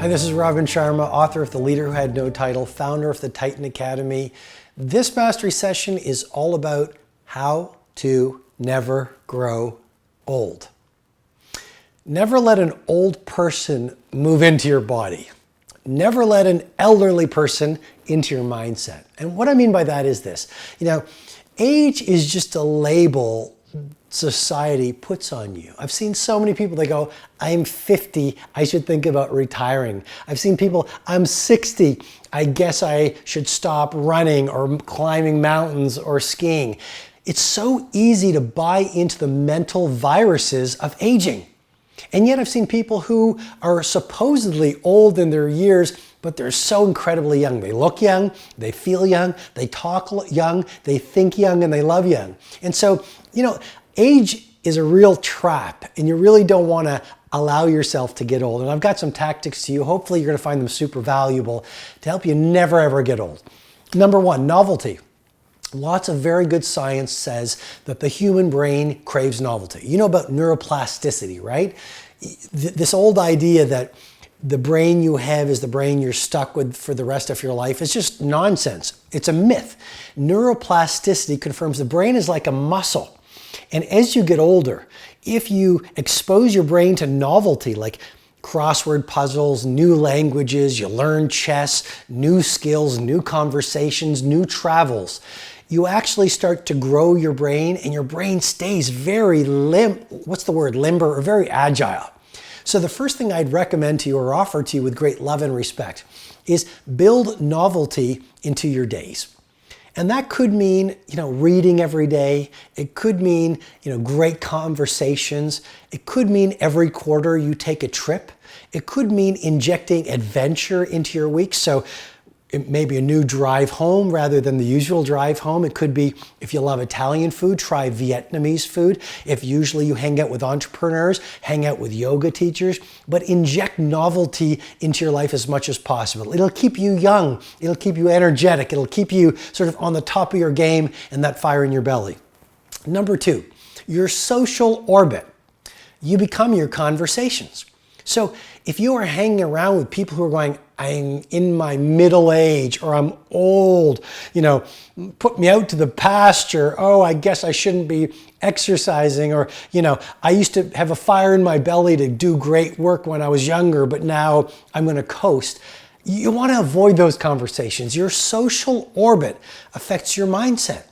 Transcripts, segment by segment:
Hi, this is Robin Sharma, author of The Leader Who Had No Title, founder of the Titan Academy. This mastery session is all about how to never grow old. Never let an old person move into your body. Never let an elderly person into your mindset. And what I mean by that is this. Age is just a label society puts on you. I've seen so many people, they go, I'm 50, I should think about retiring. I've seen people, I'm 60, I guess I should stop running or climbing mountains or skiing. It's so easy to buy into the mental viruses of aging. And yet I've seen people who are supposedly old in their years, but they're so incredibly young. They look young, they feel young, they talk young, they think young, and they love young. And so, age is a real trap, and you really don't want to allow yourself to get old. And I've got some tactics to you. Hopefully you're going to find them super valuable to help you never ever get old. Number one, novelty. Lots of very good science says that the human brain craves novelty. You know about neuroplasticity, right? This old idea that the brain you have is the brain you're stuck with for the rest of your life is just nonsense. It's a myth. Neuroplasticity confirms the brain is like a muscle. And as you get older, if you expose your brain to novelty, like crossword puzzles, new languages, you learn chess, new skills, new conversations, new travels, you actually start to grow your brain, and your brain stays very limber or very agile. So the first thing I'd recommend to you or offer to you with great love and respect is build novelty into your days. And that could mean, reading every day. It could mean, great conversations. It could mean every quarter you take a trip. It could mean injecting adventure into your week. So it may be a new drive home rather than the usual drive home. It could be, if you love Italian food, try Vietnamese food. If usually you hang out with entrepreneurs, hang out with yoga teachers, but inject novelty into your life as much as possible. It'll keep you young. It'll keep you energetic. It'll keep you sort of on the top of your game and that fire in your belly. Number two, your social orbit. You become your conversations. So if you are hanging around with people who are going, I'm in my middle age, or I'm old, put me out to the pasture. Oh, I guess I shouldn't be exercising. Or, I used to have a fire in my belly to do great work when I was younger, but now I'm going to coast. You want to avoid those conversations. Your social orbit affects your mindset,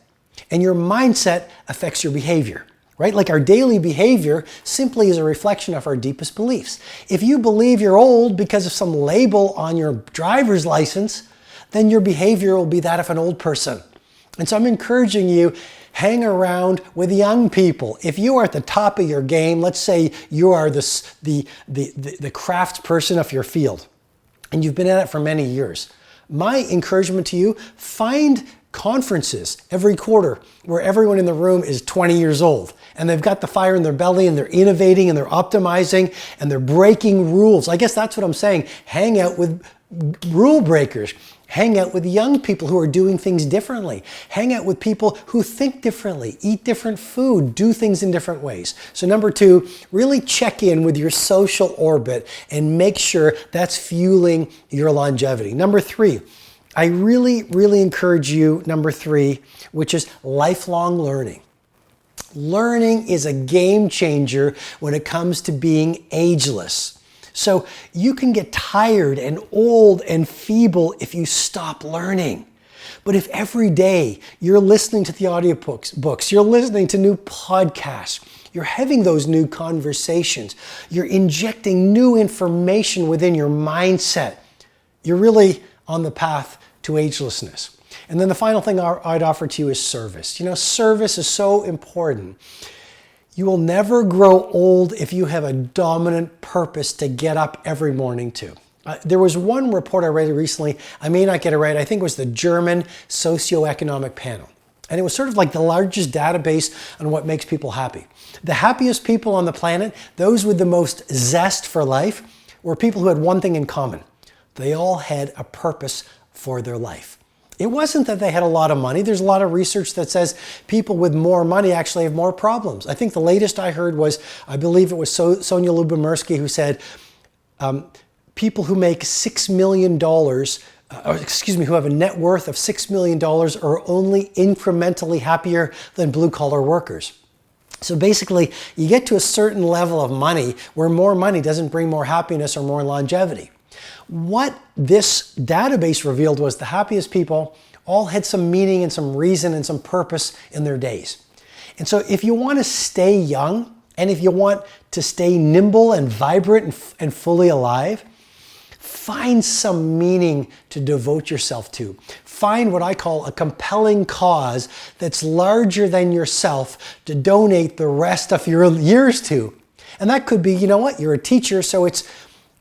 and your mindset affects your behavior. Right? Like our daily behavior simply is a reflection of our deepest beliefs. If you believe you're old because of some label on your driver's license, then your behavior will be that of an old person. And so I'm encouraging you, hang around with young people. If you are at the top of your game, let's say you are the crafts person of your field, and you've been at it for many years. My encouragement to you, find conferences every quarter where everyone in the room is 20 years old and they've got the fire in their belly and they're innovating and they're optimizing and they're breaking rules. I guess that's what I'm saying. Hang out with rule breakers. Hang out with young people who are doing things differently. Hang out with people who think differently, eat different food, do things in different ways. So number two, really check in with your social orbit and make sure that's fueling your longevity. Number three, I really, really encourage you, number three, which is lifelong learning. Learning is a game changer when it comes to being ageless. So you can get tired and old and feeble if you stop learning. But if every day you're listening to the audiobooks, you're listening to new podcasts, you're having those new conversations, you're injecting new information within your mindset, you're really on the path to agelessness. And then the final thing I'd offer to you is service. Service is so important. You will never grow old if you have a dominant purpose to get up every morning to. There was one report I read recently, I may not get it right, I think it was the German socioeconomic panel. And it was sort of like the largest database on what makes people happy. The happiest people on the planet, those with the most zest for life, were people who had one thing in common. They all had a purpose for their life. It wasn't that they had a lot of money. There's a lot of research that says people with more money actually have more problems. I think the latest I heard was, I believe it was Sonia Lyubomirsky who said, people who make $6 million, who have a net worth of $6 million are only incrementally happier than blue-collar workers. So basically, you get to a certain level of money where more money doesn't bring more happiness or more longevity. What this database revealed was the happiest people all had some meaning and some reason and some purpose in their days. And so if you want to stay young, and if you want to stay nimble and vibrant and fully alive, find some meaning to devote yourself to. Find what I call a compelling cause that's larger than yourself to donate the rest of your years to. And that could be, you know what, you're a teacher, so it's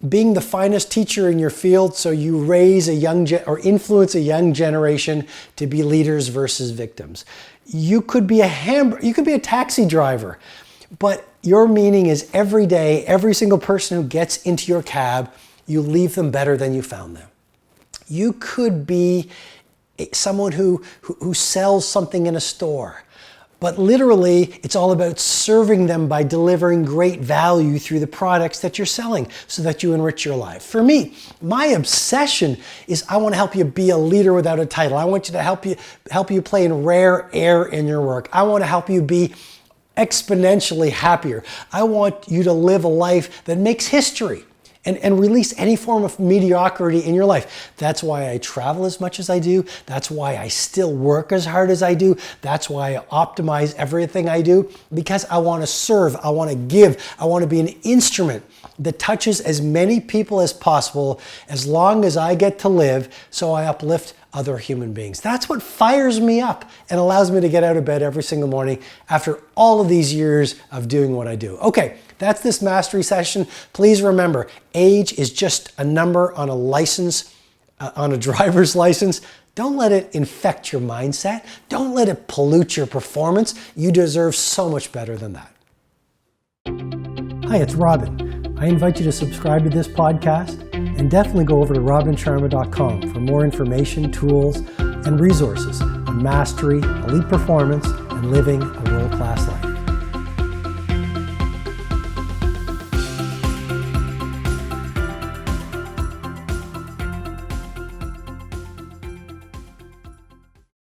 being the finest teacher in your field, so you raise a young or influence a young generation to be leaders versus victims. You could be you could be a taxi driver, but your meaning is every day, every single person who gets into your cab, you leave them better than you found them. You could be someone who sells something in a store, but literally it's all about serving them by delivering great value through the products that you're selling so that you enrich your life. For me, my obsession is I want to help you be a leader without a title. I want you to help you play in rare air in your work. I want to help you be exponentially happier. I want you to live a life that makes history and release any form of mediocrity in your life. That's why I travel as much as I do. That's why I still work as hard as I do. That's why I optimize everything I do, because I want to serve, I want to give, I want to be an instrument that touches as many people as possible as long as I get to live, so I uplift other human beings. That's what fires me up and allows me to get out of bed every single morning after all of these years of doing what I do. Okay, that's this mastery session. Please remember, age is just a number on a license, on a driver's license. Don't let it infect your mindset. Don't let it pollute your performance. You deserve so much better than that. Hi, it's Robin. I invite you to subscribe to this podcast and definitely go over to robinsharma.com for more information, tools, and resources on mastery, elite performance, and living a world-class life.